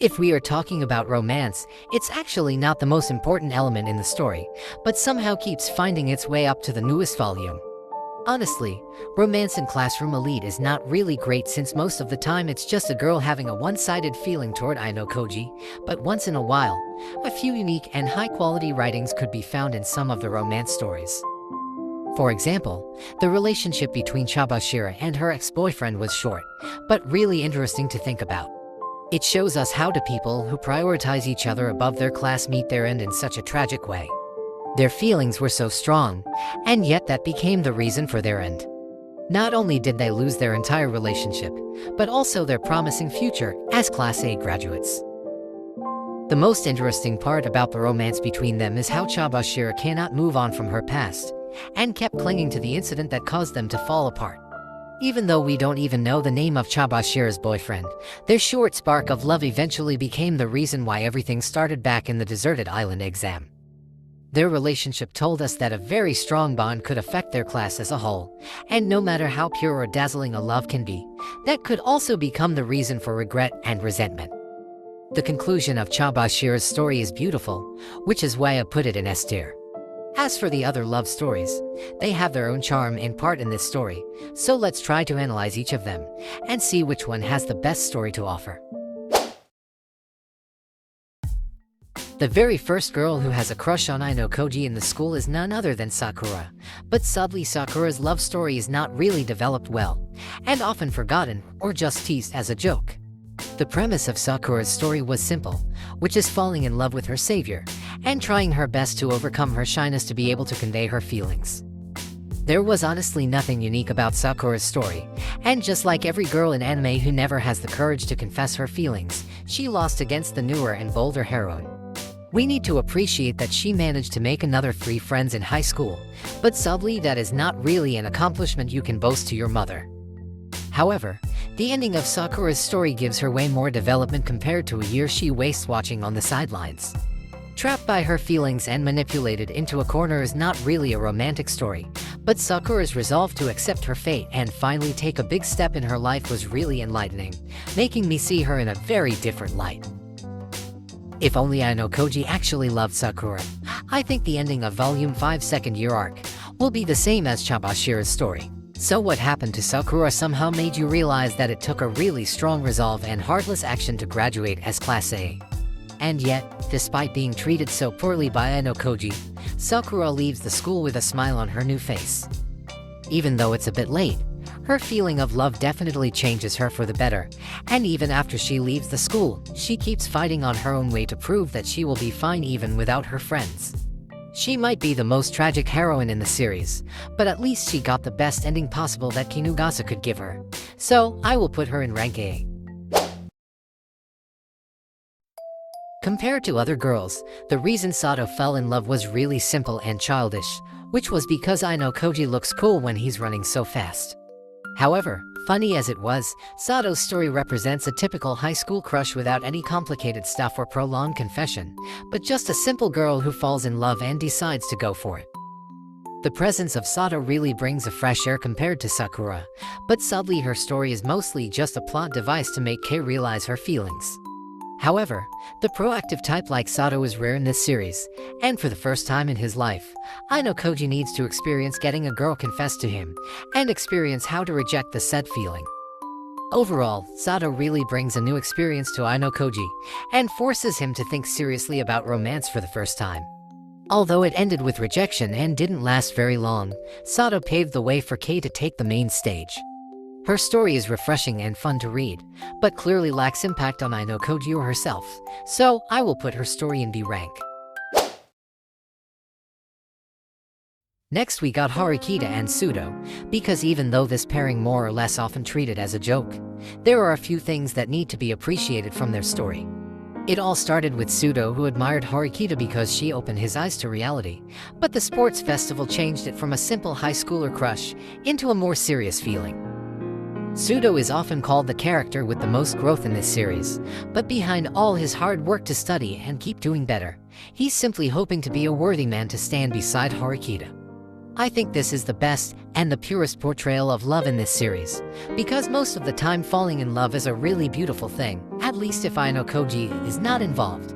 If we are talking about romance, it's actually not the most important element in the story, but somehow keeps finding its way up to the newest volume. Honestly, romance in Classroom Elite is not really great since most of the time it's just a girl having a one-sided feeling toward Ayanokoji, but once in a while, a few unique and high-quality writings could be found in some of the romance stories. For example, the relationship between Chabashira and her ex-boyfriend was short, but really interesting to think about. It shows us how do people who prioritize each other above their class meet their end in such a tragic way. Their feelings were so strong, and yet that became the reason for their end. Not only did they lose their entire relationship, but also their promising future as Class A graduates. The most interesting part about the romance between them is how Chabashira cannot move on from her past, and kept clinging to the incident that caused them to fall apart. Even though we don't even know the name of Chabashira's boyfriend, their short spark of love eventually became the reason why everything started back in the deserted island exam. Their relationship told us that a very strong bond could affect their class as a whole, and no matter how pure or dazzling a love can be, that could also become the reason for regret and resentment. The conclusion of Chabashira's story is beautiful, which is why I put it in S tier. As for the other love stories, they have their own charm and part in this story, so let's try to analyze each of them, and see which one has the best story to offer. The very first girl who has a crush on Ayanokoji in the school is none other than Sakura, but sadly Sakura's love story is not really developed well, and often forgotten or just teased as a joke. The premise of Sakura's story was simple, which is falling in love with her savior, and trying her best to overcome her shyness to be able to convey her feelings. There was honestly nothing unique about Sakura's story, and just like every girl in anime who never has the courage to confess her feelings, she lost against the newer and bolder heroine. We need to appreciate that she managed to make another 3 friends in high school, but sadly that is not really an accomplishment you can boast to your mother. However, the ending of Sakura's story gives her way more development compared to a year she wastes watching on the sidelines. Trapped by her feelings and manipulated into a corner is not really a romantic story, but Sakura's resolve to accept her fate and finally take a big step in her life was really enlightening, making me see her in a very different light. If only Ayanokoji actually loved Sakura, I think the ending of Volume 5's second year arc will be the same as Chabashira's story. So what happened to Sakura somehow made you realize that it took a really strong resolve and heartless action to graduate as Class A. And yet, despite being treated so poorly by Ayanokoji, Sakura leaves the school with a smile on her new face. Even though it's a bit late, her feeling of love definitely changes her for the better, and even after she leaves the school, she keeps fighting on her own way to prove that she will be fine even without her friends. She might be the most tragic heroine in the series, but at least she got the best ending possible that Kinugasa could give her. So, I will put her in rank A. Compared to other girls, the reason Sato fell in love was really simple and childish, which was because Ayanokoji looks cool when he's running so fast. However, funny as it was, Sato's story represents a typical high school crush without any complicated stuff or prolonged confession, but just a simple girl who falls in love and decides to go for it. The presence of Sato really brings a fresh air compared to Sakura, but sadly her story is mostly just a plot device to make Kei realize her feelings. However, the proactive type like Sato is rare in this series, and for the first time in his life, Ayanokoji needs to experience getting a girl confess to him, and experience how to reject the said feeling. Overall, Sato really brings a new experience to Ayanokoji, and forces him to think seriously about romance for the first time. Although it ended with rejection and didn't last very long, Sato paved the way for Kei to take the main stage. Her story is refreshing and fun to read, but clearly lacks impact on Ayanokoji or herself, so I will put her story in B rank. Next we got Harikita and Pseudo, because even though this pairing more or less often treated as a joke, there are a few things that need to be appreciated from their story. It all started with Pseudo who admired Harikita because she opened his eyes to reality, but the sports festival changed it from a simple high schooler crush into a more serious feeling. Pseudo is often called the character with the most growth in this series, but behind all his hard work to study and keep doing better, he's simply hoping to be a worthy man to stand beside Harikita. I think this is the best and the purest portrayal of love in this series, because most of the time falling in love is a really beautiful thing, at least if Ayanokoji is not involved.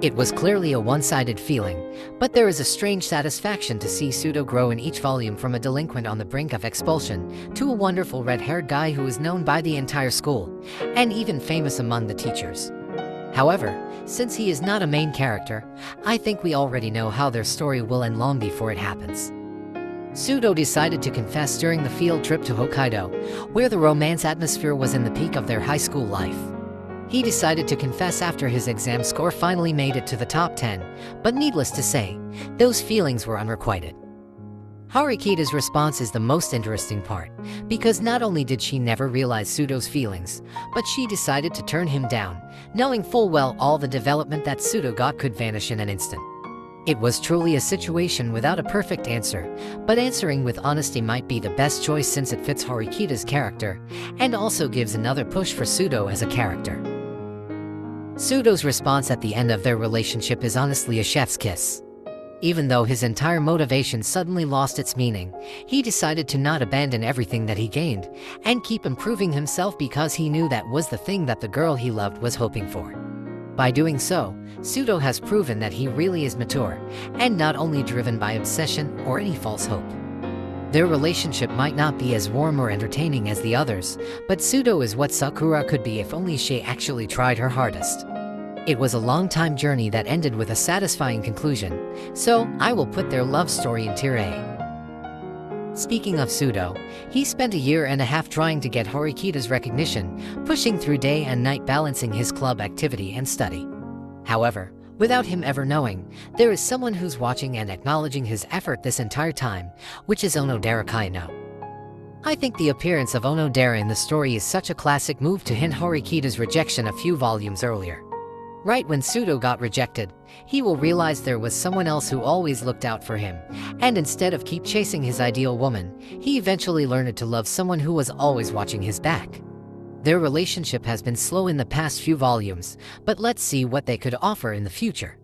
It was clearly a one-sided feeling, but there is a strange satisfaction to see Sudo grow in each volume from a delinquent on the brink of expulsion to a wonderful red-haired guy who is known by the entire school, and even famous among the teachers. However, since he is not a main character, I think we already know how their story will end long before it happens. Sudo decided to confess during the field trip to Hokkaido, where the romance atmosphere was in the peak of their high school life. He decided to confess after his exam score finally made it to the top 10, but needless to say, those feelings were unrequited. Harikita's response is the most interesting part, because not only did she never realize Sudo's feelings, but she decided to turn him down, knowing full well all the development that Sudo got could vanish in an instant. It was truly a situation without a perfect answer, but answering with honesty might be the best choice since it fits Harikita's character, and also gives another push for Sudo as a character. Sudo's response at the end of their relationship is honestly a chef's kiss. Even though his entire motivation suddenly lost its meaning, he decided to not abandon everything that he gained, and keep improving himself because he knew that was the thing that the girl he loved was hoping for. By doing so, Sudo has proven that he really is mature, and not only driven by obsession or any false hope. Their relationship might not be as warm or entertaining as the others, but Sudo is what Sakura could be if only she actually tried her hardest. It was a long-time journey that ended with a satisfying conclusion, so I will put their love story in tier A. Speaking of Sudo, he spent a year and a half trying to get Horikita's recognition, pushing through day and night balancing his club activity and study. However, without him ever knowing, there is someone who's watching and acknowledging his effort this entire time, which is Onodera Kaino. I think the appearance of Onodera in the story is such a classic move to hint Horikita's rejection a few volumes earlier. Right when Sudo got rejected, he will realize there was someone else who always looked out for him, and instead of keep chasing his ideal woman, he eventually learned to love someone who was always watching his back. Their relationship has been slow in the past few volumes, but let's see what they could offer in the future.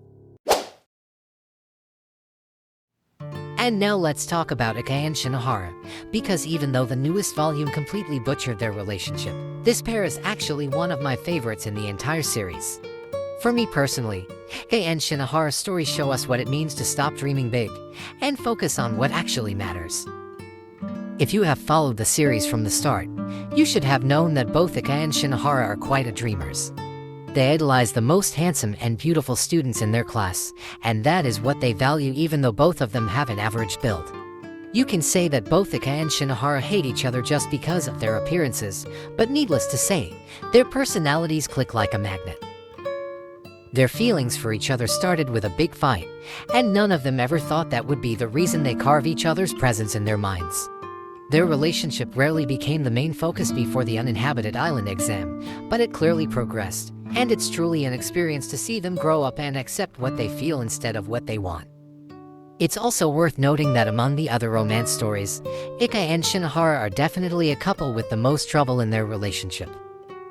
And now let's talk about Ika and Shinohara, because even though the newest volume completely butchered their relationship, this pair is actually one of my favorites in the entire series. For me personally, Ika and Shinohara's stories show us what it means to stop dreaming big and focus on what actually matters. If you have followed the series from the start, you should have known that both Ika and Shinohara are quite dreamers. They idolize the most handsome and beautiful students in their class, and that is what they value even though both of them have an average build. You can say that both Ika and Shinohara hate each other just because of their appearances, but needless to say, their personalities click like a magnet. Their feelings for each other started with a big fight, and none of them ever thought that would be the reason they carve each other's presence in their minds. Their relationship rarely became the main focus before the uninhabited island exam, but it clearly progressed, and it's truly an experience to see them grow up and accept what they feel instead of what they want. It's also worth noting that among the other romance stories, Ika and Shinohara are definitely a couple with the most trouble in their relationship.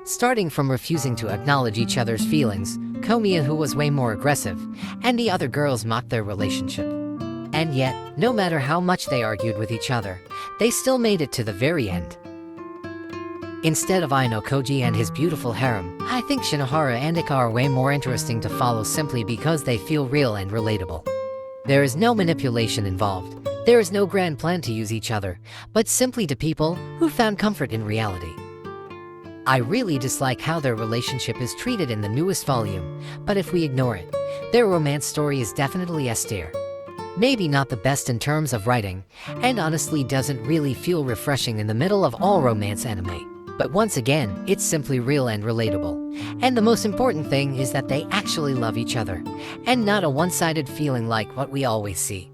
Starting from refusing to acknowledge each other's feelings, Komiya, who was way more aggressive, and the other girls mocked their relationship. And yet, no matter how much they argued with each other, they still made it to the very end. Instead of Ayanokoji and his beautiful harem, I think Shinohara and Ika are way more interesting to follow simply because they feel real and relatable. There is no manipulation involved, there is no grand plan to use each other, but simply to people who found comfort in reality. I really dislike how their relationship is treated in the newest volume, but if we ignore it, their romance story is definitely S tier. Maybe not the best in terms of writing, and honestly doesn't really feel refreshing in the middle of all romance anime. But once again, it's simply real and relatable. And the most important thing is that they actually love each other, and not a one-sided feeling like what we always see.